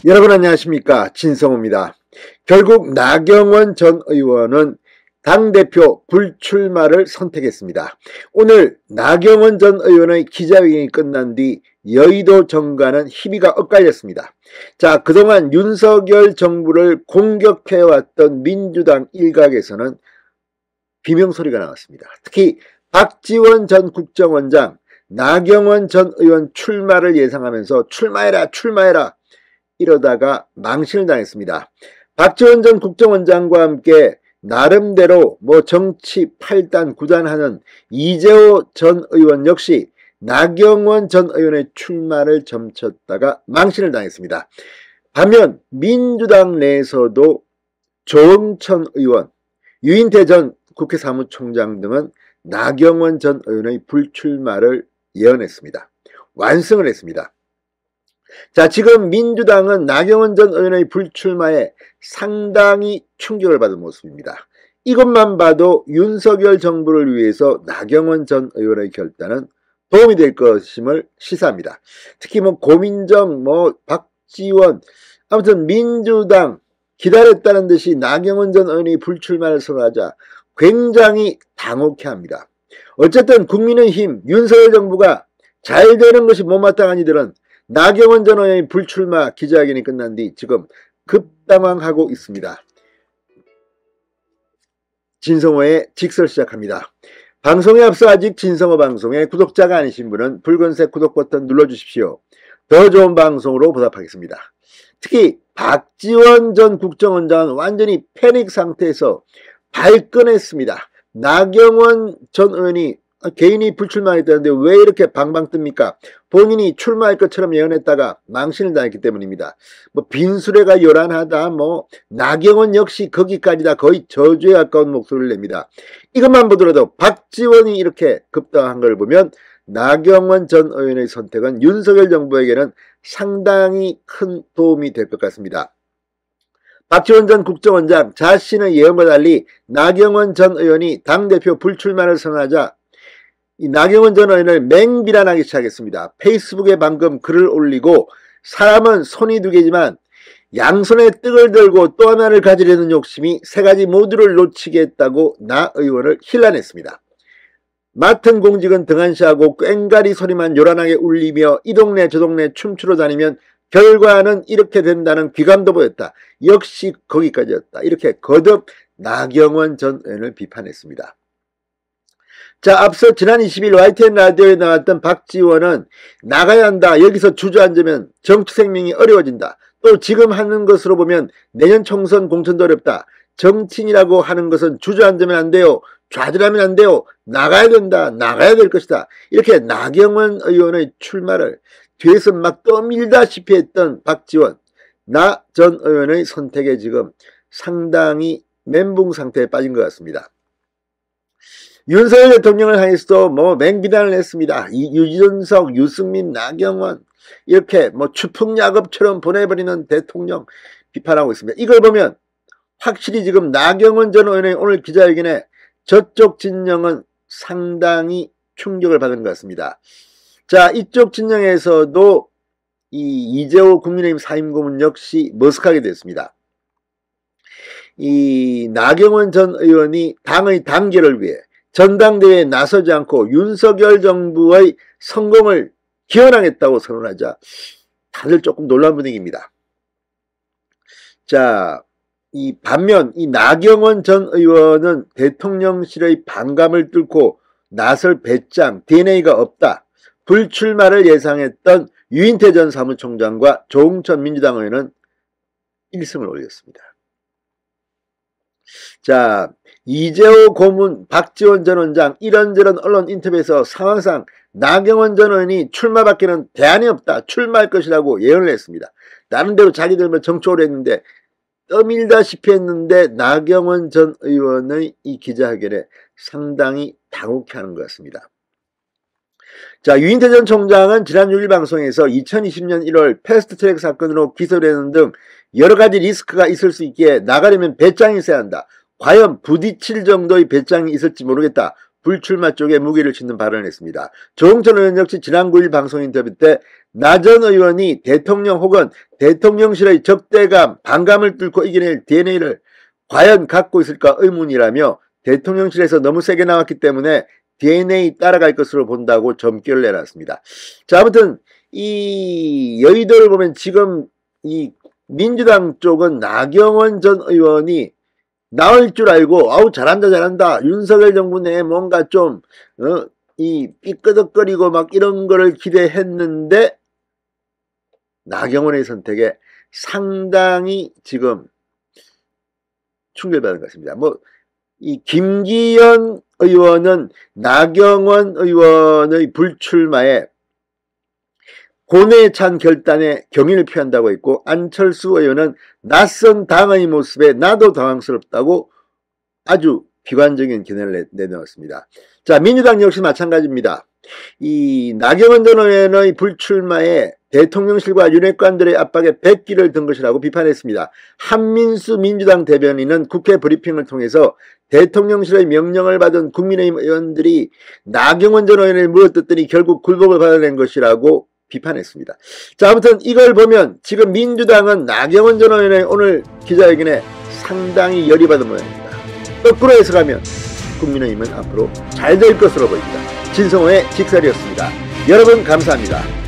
여러분 안녕하십니까, 진성호입니다. 결국 나경원 전 의원은 당대표 불출마를 선택했습니다. 오늘 나경원 전 의원의 기자회견이 끝난 뒤 여의도 정가는 희비가 엇갈렸습니다. 자, 그동안 윤석열 정부를 공격해왔던 민주당 일각에서는 비명소리가 나왔습니다. 특히 박지원 전 국정원장, 나경원 전 의원 출마를 예상하면서 출마해라 이러다가 망신을 당했습니다. 박지원 전 국정원장과 함께 나름대로 정치 8단 9단 하는 이재호 전 의원 역시 나경원 전 의원의 출마를 점쳤다가 망신을 당했습니다. 반면 민주당 내에서도 조응천 의원, 유인태 전 국회 사무총장 등은 나경원 전 의원의 불출마를 예언했습니다. 완승을 했습니다. 자, 지금 민주당은 나경원 전 의원의 불출마에 상당히 충격을 받은 모습입니다. 이것만 봐도 윤석열 정부를 위해서 나경원 전 의원의 결단은 도움이 될 것임을 시사합니다. 특히 고민정, 박지원, 아무튼 민주당 기다렸다는 듯이 나경원 전 의원이 불출마를 선언하자 굉장히 당혹해합니다. 어쨌든 국민의힘, 윤석열 정부가 잘 되는 것이 못마땅한 이들은 나경원 전 의원의 불출마 기자회견이 끝난 뒤 지금 급당황하고 있습니다. 진성호의 직설 시작합니다. 방송에 앞서 아직 진성호 방송의 구독자가 아니신 분은 붉은색 구독 버튼 눌러주십시오. 더 좋은 방송으로 보답하겠습니다. 특히 박지원 전 국정원장은 완전히 패닉 상태에서 발끈했습니다. 나경원 전 의원이 개인이 불출마했다는데 왜 이렇게 방방 뜹니까? 본인이 출마할 것처럼 예언했다가 망신을 당했기 때문입니다. 빈수레가 요란하다, 나경원 역시 거기까지다, 거의 저주에 가까운 목소리를 냅니다. 이것만 보더라도 박지원이 이렇게 급당한 걸 보면 나경원 전 의원의 선택은 윤석열 정부에게는 상당히 큰 도움이 될 것 같습니다. 박지원 전 국정원장 자신의 예언과 달리 나경원 전 의원이 당대표 불출마를 선언하자 이 나경원 전 의원을 맹비난하기 시작했습니다. 페이스북에 방금 글을 올리고 사람은 손이 두 개지만 양손에 떡을 들고 또 하나를 가지려는 욕심이 세 가지 모두를 놓치게 했다고 나 의원을 힐난했습니다. 맡은 공직은 등한시하고 꽹가리 소리만 요란하게 울리며 이 동네 저 동네 춤추러 다니면 결과는 이렇게 된다는 귀감도 보였다. 역시 거기까지였다. 이렇게 거듭 나경원 전 의원을 비판했습니다. 자, 앞서 지난 20일 YTN 라디오에 나왔던 박지원은 나가야 한다. 여기서 주저앉으면 정치 생명이 어려워진다. 또 지금 하는 것으로 보면 내년 총선 공천도 어렵다. 정치인이라고 하는 것은 주저앉으면 안 돼요. 좌절하면 안 돼요. 나가야 된다. 나가야 될 것이다. 이렇게 나경원 의원의 출마를 뒤에서 떠밀다시피 했던 박지원, 나 전 의원의 선택에 지금 상당히 멘붕 상태에 빠진 것 같습니다. 윤석열 대통령을 향해서도 맹비난을 했습니다. 유준석, 유승민, 나경원 이렇게 추풍야겁처럼 보내버리는 대통령 비판하고 있습니다. 이걸 보면 확실히 지금 나경원 전 의원의 오늘 기자회견에 저쪽 진영은 상당히 충격을 받은 것 같습니다. 자, 이쪽 진영에서도 이 이재호 국민의힘 사임고문 역시 머쓱하게 됐습니다. 이 나경원 전 의원이 당의 단결을 위해 전당대회에 나서지 않고 윤석열 정부의 성공을 기원하겠다고 선언하자 다들 조금 놀란 분위기입니다. 자, 반면 이 나경원 전 의원은 대통령실의 반감을 뚫고 나설 배짱, DNA가 없다. 불출마를 예상했던 유인태 전 사무총장과 조응천 민주당 의원은 1승을 올렸습니다. 자, 이재호 고문, 박지원 전 원장 이런저런 언론 인터뷰에서 상황상 나경원 전 의원이 출마밖에는 대안이 없다. 출마할 것이라고 예언을 했습니다. 나름대로 자기들 정초를 했는데 떠밀다시피 했는데 나경원 전 의원의 이 기자회견에 상당히 당혹해하는 것 같습니다. 자, 유인태 전 총장은 지난 6일 방송에서 2020년 1월 패스트트랙 사건으로 기소되는 등 여러 가지 리스크가 있을 수 있기에 나가려면 배짱이 있어야 한다. 과연 부딪힐 정도의 배짱이 있을지 모르겠다. 불출마 쪽에 무게를 짓는 발언을 했습니다. 조응천 의원 역시 지난 9일 방송 인터뷰 때 나 전 의원이 대통령 혹은 대통령실의 적대감, 반감을 뚫고 이겨낼 DNA를 과연 갖고 있을까 의문이라며 대통령실에서 너무 세게 나왔기 때문에 DNA 따라갈 것으로 본다고 점괘를 내놨습니다. 자, 아무튼 이 여의도를 보면 지금 이 민주당 쪽은 나경원 전 의원이 나올 줄 알고 아우 잘한다 윤석열 정부 내에 뭔가 좀 이 삐끄덕거리고 막 이런 거를 기대했는데 나경원의 선택에 상당히 지금 충격받은 것 같습니다. 뭐 이 김기현 의원은 나경원 의원의 불출마에 고뇌에 찬 결단에 경의를 표한다고 했고, 안철수 의원은 낯선 당의 모습에 나도 당황스럽다고 아주 비관적인 견해를 내놓았습니다. 자, 민주당 역시 마찬가지입니다. 이 나경원 전 의원의 불출마에 대통령실과 윤핵관들의 압박에 백기를 든 것이라고 비판했습니다. 한민수 민주당 대변인은 국회 브리핑을 통해서 대통령실의 명령을 받은 국민의힘 의원들이 나경원 전 의원을 물어뜯더니 결국 굴복을 받아낸 것이라고 비판했습니다. 자, 아무튼 이걸 보면 지금 민주당은 나경원 전 의원의 오늘 기자회견에 상당히 열이 받은 모양입니다. 거꾸로 해석하면 국민의힘은 앞으로 잘 될 것으로 보입니다. 진성호의 직설이었습니다. 여러분 감사합니다.